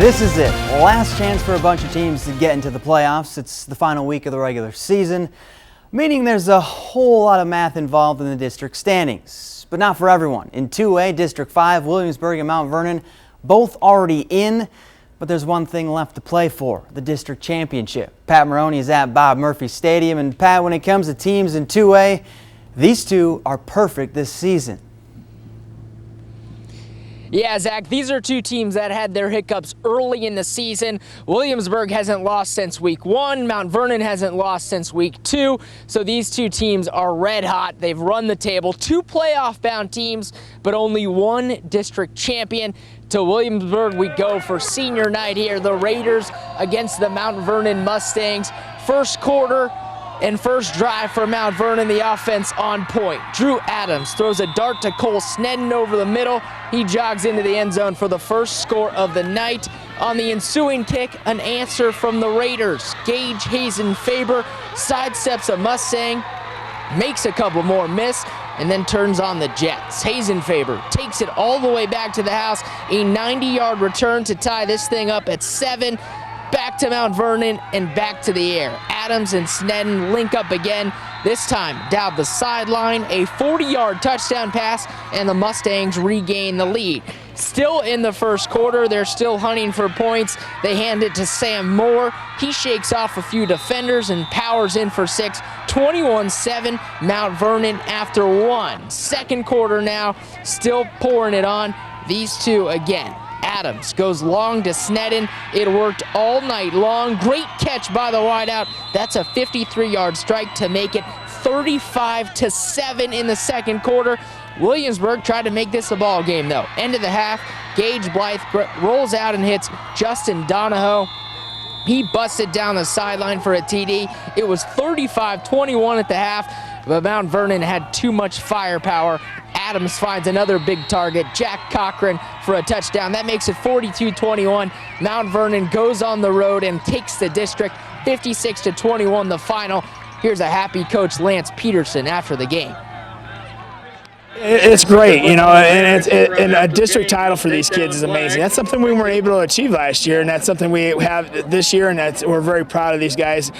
This is it. Last chance for a bunch of teams to get into the playoffs. It's the final week of the regular season, meaning there's a whole lot of math involved in the district standings. But not for everyone. In 2A, District 5, Williamsburg and Mount Vernon both already in, but there's one thing left to play for, the district championship. Pat Maroney is at Bob Murphy Stadium, and Pat, when it comes to teams in 2A, these two are perfect this season. Yeah, Zach, these are two teams that had their hiccups early in the season. Williamsburg hasn't lost since week 1. Mount Vernon hasn't lost since week 2. So these two teams are red hot. They've run the table. 2 playoff-bound teams, but only 1 district champion. To Williamsburg we go for senior night here. The Raiders against the Mount Vernon Mustangs. First quarter and first drive for Mount Vernon, the offense on point. Drew Adams throws a dart to Cole Snedden over the middle. He jogs into the end zone for the first score of the night. On the ensuing kick, an answer from the Raiders. Gage Hazen Faber sidesteps a Mustang, makes a couple more miss, and then turns on the Jets. Hazen Faber takes it all the way back to the house. A 90-yard return to tie this thing up at 7. Back to Mount Vernon and back to the air. Adams and Snedden link up again, this time down the sideline. A 40-yard touchdown pass, and the Mustangs regain the lead. Still in the first quarter, they're still hunting for points. They hand it to Sam Moore. He shakes off a few defenders and powers in for 6. 21-7, Mount Vernon after 1. Second quarter now, still pouring it on. These two again. Adams goes long to Snedden. It worked all night long. Great catch by the wideout. That's a 53-yard strike to make it 35-7 in the second quarter. Williamsburg tried to make this a ball game, though. End of the half, Gage Blythe rolls out and hits Justin Donahoe. He busted down the sideline for a TD. It was 35-21 at the half, but Mount Vernon had too much firepower. Adams finds another big target, Jack Cochran, for a touchdown. That makes it 42-21. Mount Vernon goes on the road and takes the district 56-21 the final. Here's a happy coach Lance Peterson after the game. It's great, you know, and a district title for these kids is amazing. That's something we weren't able to achieve last year, and that's something we have this year, and we're very proud of these guys.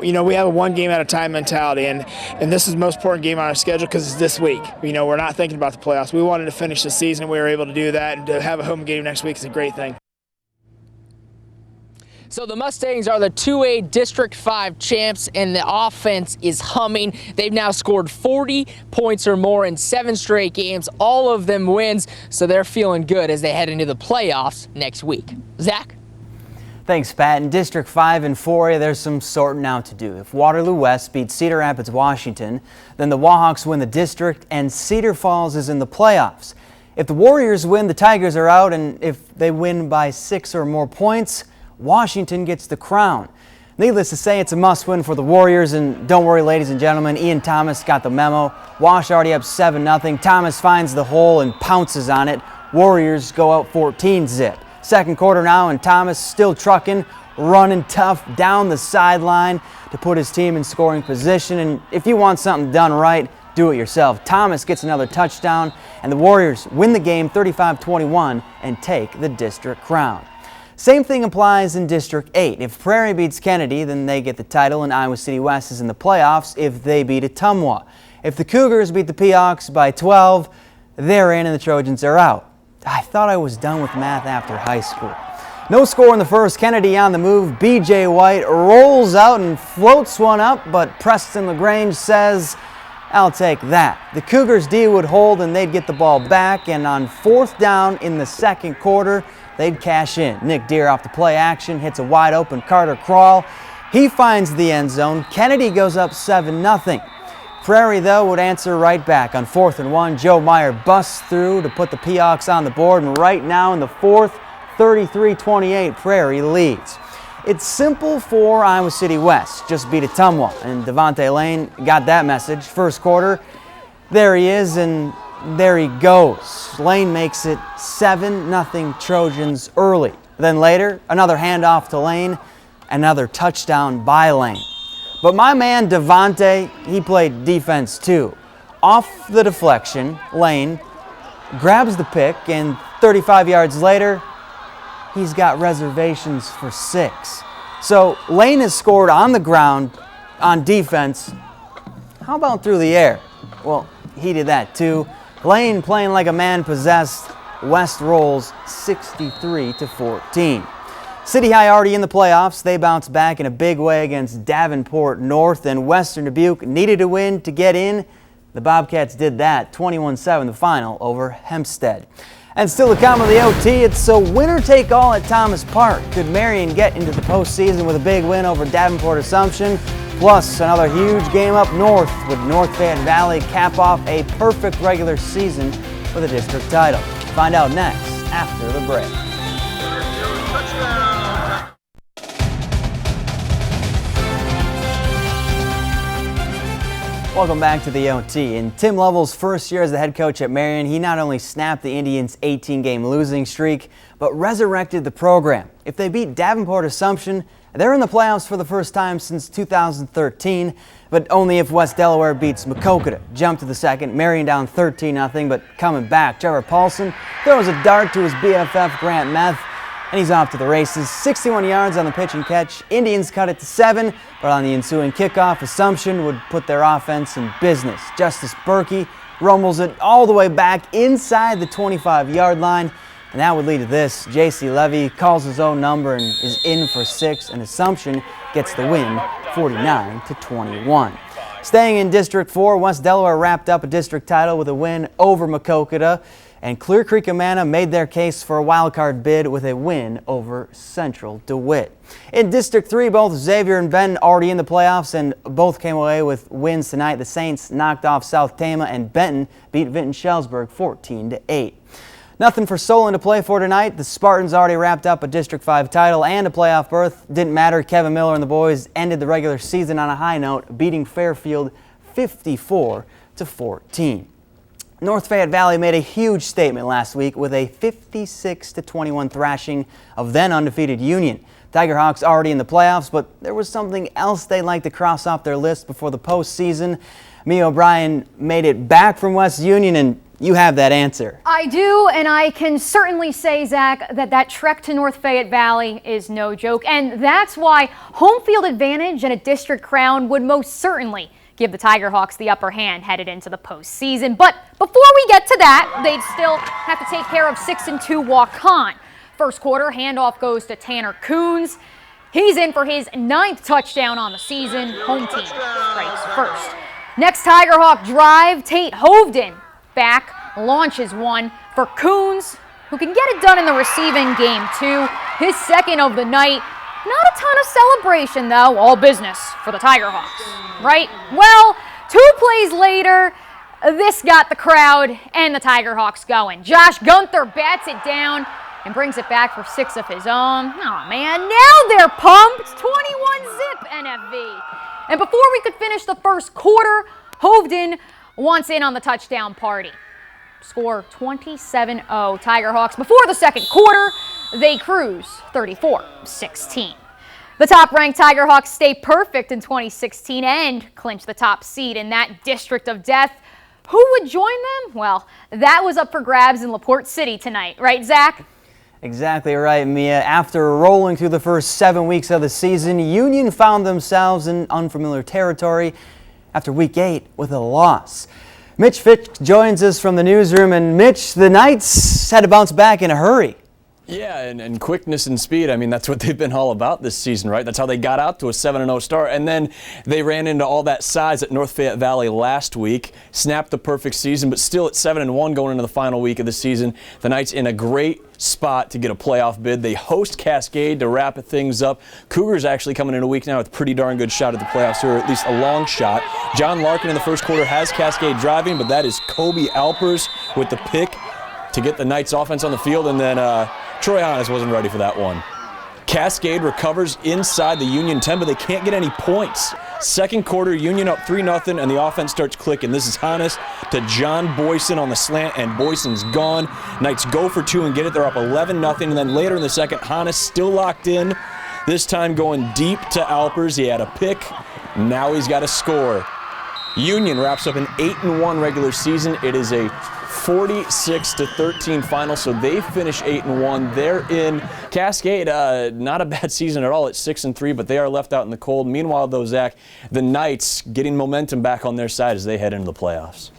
You know, we have a one game at a time mentality, and this is the most important game on our schedule because it's this week. You know, we're not thinking about the playoffs. We wanted to finish the season. We were able to do that, and to have a home game next week is a great thing. So the Mustangs are the 2A District 5 champs, and the offense is humming. They've now scored 40 points or more in 7 straight games, all of them wins, so they're feeling good as they head into the playoffs next week. Zach? Thanks, Pat. In District 5 and 4A, there's some sorting out to do. If Waterloo West beats Cedar Rapids, Washington, then the Wahawks win the district, and Cedar Falls is in the playoffs. If the Warriors win, the Tigers are out, and if they win by 6 or more points, Washington gets the crown. Needless to say, it's a must-win for the Warriors, and don't worry, ladies and gentlemen, Ian Thomas got the memo. Wash already up 7-0. Thomas finds the hole and pounces on it. Warriors go out 14-zip. Second quarter now, and Thomas still trucking, running tough down the sideline to put his team in scoring position. And if you want something done right, do it yourself. Thomas gets another touchdown, and the Warriors win the game 35-21 and take the district crown. Same thing applies in District 8. If Prairie beats Kennedy, then they get the title, and Iowa City West is in the playoffs if they beat Ottumwa. If the Cougars beat the Peahawks by 12, they're in and the Trojans are out. I thought I was done with math after high school. No score in the first. Kennedy on the move. B.J. White rolls out and floats one up, but Preston LaGrange says, "I'll take that." The Cougars D would hold and they'd get the ball back, and on 4th down in the second quarter, they'd cash in. Nick Deere off the play action hits a wide open Carter Crawl. He finds the end zone. Kennedy goes up 7-0. Prairie, though, would answer right back. On 4th and 1, Joe Meyer busts through to put the Peahawks on the board, and right now in the 4th, 33-28, Prairie leads. It's simple for Iowa City West. Just beat Ottumwa, and Devontae Lane got that message. First quarter, there he is, and there he goes. Lane makes it 7-0 Trojans early. Then later, another handoff to Lane, another touchdown by Lane. But my man Devontae, he played defense too. Off the deflection, Lane grabs the pick, and 35 yards later, he's got reservations for 6. So Lane has scored on the ground, on defense. How about through the air? Well, he did that too. Lane playing like a man possessed. West rolls 63-14. City High already in the playoffs. They bounced back in a big way against Davenport North, and Western Dubuque needed a win to get in. The Bobcats did that, 21-7 the final over Hempstead. And still to come on the OT, it's a winner take all at Thomas Park. Could Marion get into the postseason with a big win over Davenport Assumption? Plus another huge game up north with North Fayette Valley cap off a perfect regular season with a district title. Find out next after the break. Welcome back to the OT. In Tim Lovell's first year as the head coach at Marion, he not only snapped the Indians' 18-game losing streak, but resurrected the program. If they beat Davenport Assumption, they're in the playoffs for the first time since 2013, but only if West Delaware beats Maquoketa. Jump to the second, Marion down 13-0, but coming back, Trevor Paulson throws a dart to his BFF Grant Meth, and he's off to the races. 61 yards on the pitch and catch. Indians cut it to 7, but on the ensuing kickoff, Assumption would put their offense in business. Justice Berkey rumbles it all the way back inside the 25-yard line, and that would lead to this. J.C. Levy calls his own number and is in for 6, and Assumption gets the win 49-21. Staying in District 4, West Delaware wrapped up a district title with a win over Maquoketa, and Clear Creek Amana made their case for a wildcard bid with a win over Central DeWitt. In District 3, both Xavier and Benton already in the playoffs, and both came away with wins tonight. The Saints knocked off South Tama, and Benton beat Vinton Shellsburg 14-8. Nothing for Solon to play for tonight. The Spartans already wrapped up a District 5 title and a playoff berth. Didn't matter. Kevin Miller and the boys ended the regular season on a high note, beating Fairfield 54-14. North Fayette Valley made a huge statement last week with a 56-21 thrashing of then undefeated Union. Tiger Hawks already in the playoffs, but there was something else they'd like to cross off their list before the postseason. Mia O'Brien made it back from West Union, and you have that answer. I do, and I can certainly say, Zach, that trek to North Fayette Valley is no joke, and that's why home field advantage and a district crown would most certainly give the Tiger Hawks the upper hand headed into the postseason. But before we get to that, they'd still have to take care of 6-2 Waukon. First quarter, handoff goes to Tanner Coons. He's in for his 9th touchdown on the season. Home team strikes first. Next Tiger Hawk drive, Tate Hovden back, launches one for Coons, who can get it done in the receiving game too. His second of the night. Not a ton of celebration, though. All business for the Tiger Hawks, right? Well, 2 plays later, this got the crowd and the Tiger Hawks going. Josh Gunther bats it down and brings it back for 6 of his own. Oh, man, now they're pumped. 21-zip NFV. And before we could finish the first quarter, Hovden wants in on the touchdown party. Score 27-0 Tiger Hawks. Before the second quarter, they cruise 34-16. The top-ranked Tiger Hawks stay perfect in 2016 and clinch the top seed in that district of death. Who would join them? Well, that was up for grabs in LaPorte City tonight, right, Zach? Exactly right, Mia. After rolling through the first 7 weeks of the season, Union found themselves in unfamiliar territory after week 8 with a loss. Mitch Fitch joins us from the newsroom, and Mitch, the Knights had to bounce back in a hurry. Yeah, and quickness and speed. I mean, that's what they've been all about this season, right? That's how they got out to a 7-0 start. And then they ran into all that size at North Fayette Valley last week, snapped the perfect season, but still at 7-1 going into the final week of the season. The Knights in a great spot to get a playoff bid. They host Cascade to wrap things up. Cougars actually coming in a week now with a pretty darn good shot at the playoffs, or at least a long shot. John Larkin in the first quarter has Cascade driving, but that is Kobe Alpers with the pick to get the Knights offense on the field, and then Troy Hannes wasn't ready for that one. Cascade recovers inside the Union 10, but they can't get any points. Second quarter, Union up 3-0, and the offense starts clicking. This is Hannes to John Boyson on the slant, and Boyson's gone. Knights go for 2 and get it. They're up 11-0, and then later in the second, Hannes still locked in, this time going deep to Alpers. He had a pick. Now he's got a score. Union wraps up an 8-1 regular season. It is a 46-13 final, so they finish 8-1. They're in Cascade. Not a bad season at all at 6-3, but they are left out in the cold. Meanwhile, though, Zach, the Knights getting momentum back on their side as they head into the playoffs.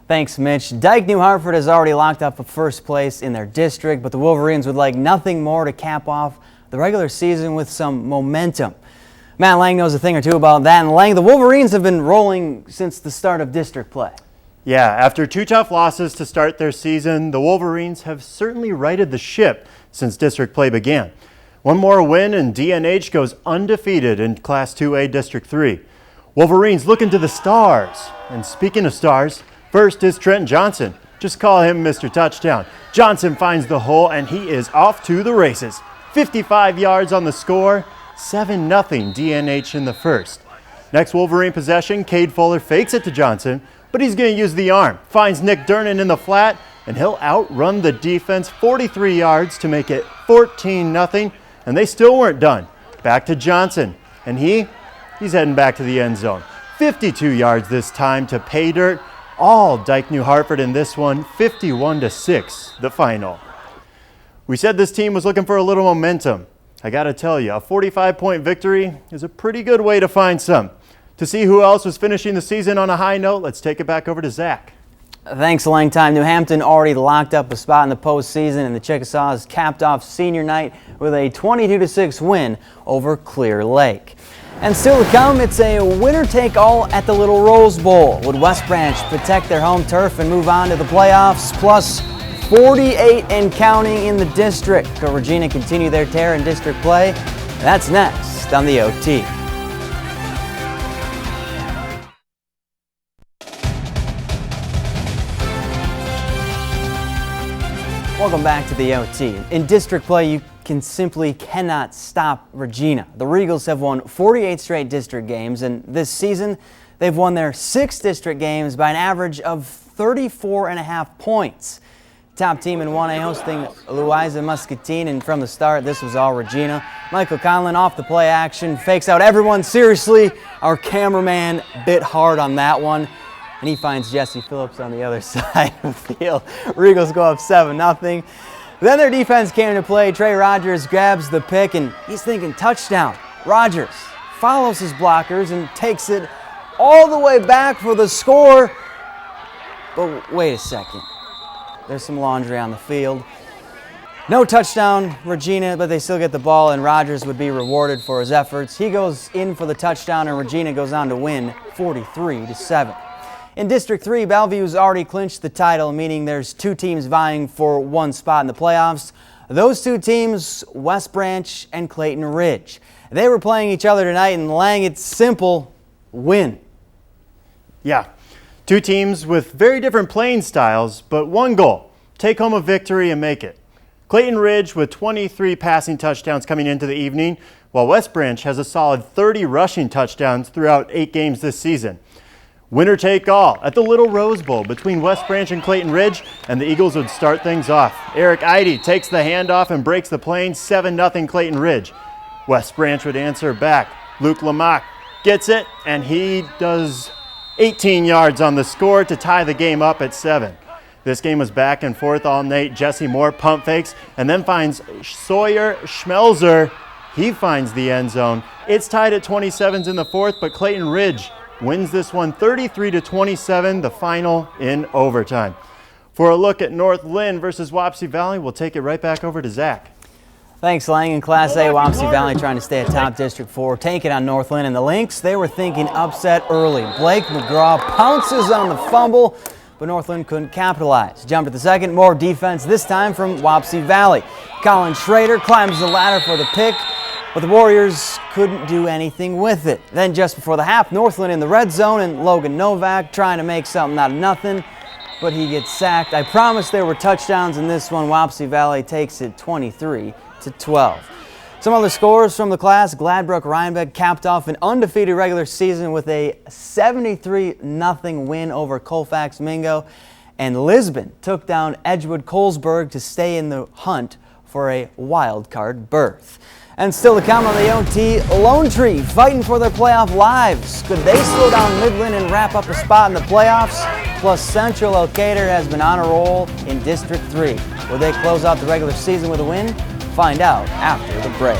Thanks, Mitch. Dike New Hartford has already locked up a first place in their district, but the Wolverines would like nothing more to cap off the regular season with some momentum. Matt Lang knows a thing or two about that. And Lang, the Wolverines have been rolling since the start of district play. Yeah, after 2 tough losses to start their season, the Wolverines have certainly righted the ship since district play began. One more win and DNH goes undefeated in Class 2A District 3. Wolverines looking to the stars. And speaking of stars, first is Trent Johnson. Just call him Mr. Touchdown. Johnson finds the hole and he is off to the races. 55 yards on the score, 7-0 DNH in the first. Next Wolverine possession, Cade Fuller fakes it to Johnson, but he's going to use the arm. Finds Nick Durnan in the flat, and he'll outrun the defense 43 yards to make it 14-0, and they still weren't done. Back to Johnson, and he's heading back to the end zone. 52 yards this time to pay dirt. All Dike New Hartford in this one, 51-6, the final. We said this team was looking for a little momentum. I got to tell you, a 45-point victory is a pretty good way to find some. To see who else was finishing the season on a high note, let's take it back over to Zach. Thanks, Lang Time. New Hampton already locked up a spot in the postseason, and the Chickasaws capped off senior night with a 22-6 win over Clear Lake. And still to come, it's a winner-take-all at the Little Rose Bowl. Would West Branch protect their home turf and move on to the playoffs? Plus 48 and counting in the district. Could Regina continue their tear in district play? That's next on the OT. Welcome back to the OT. In district play, you simply cannot stop Regina. The Regals have won 48 straight district games, and this season they've won their 6 district games by an average of 34.5 points. Top team in 1A hosting Louisa Muscatine, and from the start, this was all Regina. Michael Conlon off the play action, fakes out everyone. Seriously, our cameraman bit hard on that one, and he finds Jesse Phillips on the other side of the field. Regals go up 7-0. Then their defense came into play. Trey Rogers grabs the pick, and he's thinking touchdown. Rogers follows his blockers and takes it all the way back for the score. But wait a second. There's some laundry on the field. No touchdown, Regina, but they still get the ball, and Rogers would be rewarded for his efforts. He goes in for the touchdown, and Regina goes on to win 43-7. In District 3, Bellevue's already clinched the title, meaning there's 2 teams vying for 1 spot in the playoffs. Those 2 teams, West Branch and Clayton Ridge. They were playing each other tonight, and Lang, it's simple, win. Yeah, 2 teams with very different playing styles, but one goal, take home a victory and make it. Clayton Ridge with 23 passing touchdowns coming into the evening, while West Branch has a solid 30 rushing touchdowns throughout 8 games this season. Winner take all at the Little Rose Bowl between West Branch and Clayton Ridge, and the Eagles would start things off. Eric Eide takes the handoff and breaks the plane, 7-0 Clayton Ridge. West Branch would answer back. Luke Lamac gets it, and he does 18 yards on the score to tie the game up at 7. This game was back and forth all night. Jesse Moore pump fakes and then finds Sawyer Schmelzer. He finds the end zone. It's tied at 27s in the 4th, but Clayton Ridge wins this one 33-27, the final in overtime. For a look at North Lynn versus Wapsie Valley, we'll take it right back over to Zach. Thanks, Lang. In Class A, Wapsie Valley trying to stay atop District 4, taking on North Lynn. And the Lynx, they were thinking upset early. Blake McGraw pounces on the fumble, but North Lynn couldn't capitalize. Jump to the second, more defense, this time from Wapsie Valley. Colin Schrader climbs the ladder for the pick, but the Warriors couldn't do anything with it. Then just before the half, Northland in the red zone, and Logan Novak trying to make something out of nothing, but he gets sacked. I promised there were touchdowns in this one. Wapsie Valley takes it 23-12. Some other scores from the class. Gladbrook Rhinebeck capped off an undefeated regular season with a 73-0 win over Colfax Mingo, and Lisbon took down Edgewood Colesburg to stay in the hunt for a wild card berth. And still to come on the OT, Lone Tree fighting for their playoff lives. Could they slow down Midland and wrap up a spot in the playoffs? Plus, Central Elkader has been on a roll in District 3. Will they close out the regular season with a win? Find out after the break.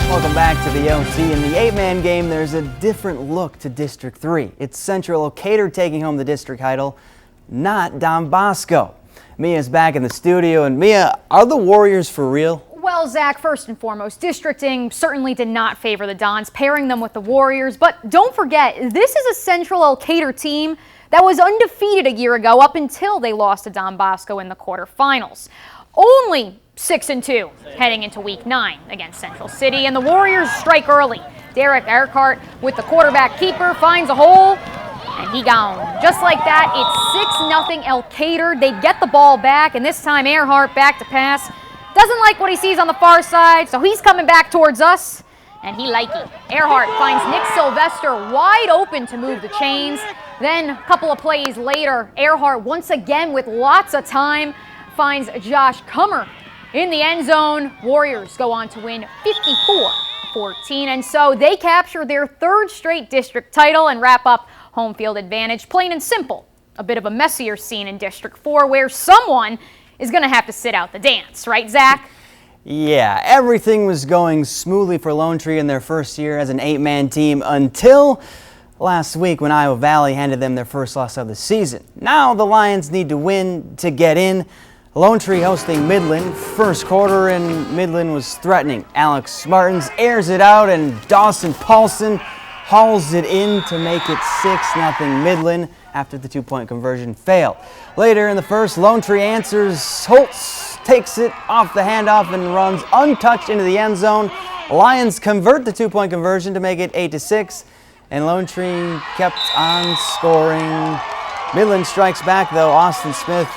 Welcome back to the OT. In the 8-man game, there's a different look to District 3. It's Central Elkader taking home the district title, not Don Bosco. Mia's back in the studio, and Mia, are the Warriors for real? Well, Zach, first and foremost, districting certainly did not favor the Dons, pairing them with the Warriors. But don't forget, this is a Central Elkader team that was undefeated a year ago up until they lost to Don Bosco in the quarterfinals. Only 6-2 heading into Week 9 against Central City, and the Warriors strike early. Derek Earhart with the quarterback keeper finds a hole, and he gone. Just like that, it's 6-0 Elkader. They get the ball back, and this time Earhart back to pass. Doesn't like what he sees on the far side, so he's coming back towards us, and he like it. Earhart finds Nick Sylvester wide open to move the chains. Then, a couple of plays later, Earhart once again with lots of time finds Josh Kummer in the end zone. Warriors go on to win 54-14, and so they capture their third straight district title and wrap up home field advantage. Plain and simple, a bit of a messier scene in District 4 where someone is going to have to sit out the dance, right, Zach? Yeah, everything was going smoothly for Lone Tree in their first year as an 8-man team until last week when Iowa Valley handed them their first loss of the season. Now the Lions need to win to get in. Lone Tree hosting Midland. First quarter, and Midland was threatening. Alex Martins airs it out, and Dawson Paulson hauls it in to make it 6-0 Midland after the 2-point conversion failed. Later in the first, Lone Tree answers. Holtz takes it off the handoff and runs untouched into the end zone. Lions convert the 2-point conversion to make it 8-6, and Lone Tree kept on scoring. Midland strikes back though. Austin Smith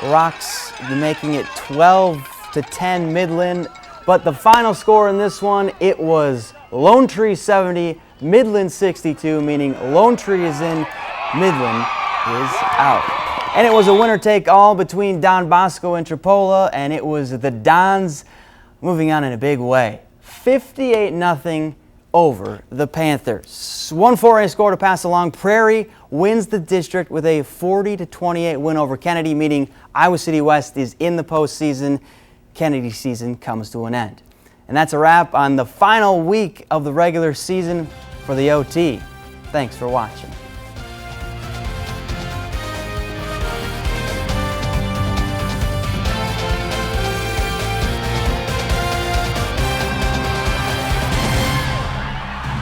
rocks, making it 12-10 Midland. But the final score in this one, it was Lone Tree 70, Midland 62, meaning Lone Tree is in, Midland is out. And it was a winner-take-all between Don Bosco and Tripola, and it was the Dons moving on in a big way. 58-0 over the Panthers. One 4A score to pass along. Prairie wins the district with a 40-28 win over Kennedy, meaning Iowa City West is in the postseason. Kennedy season comes to an end. And that's a wrap on the final week of the regular season for the OT. Thanks for watching.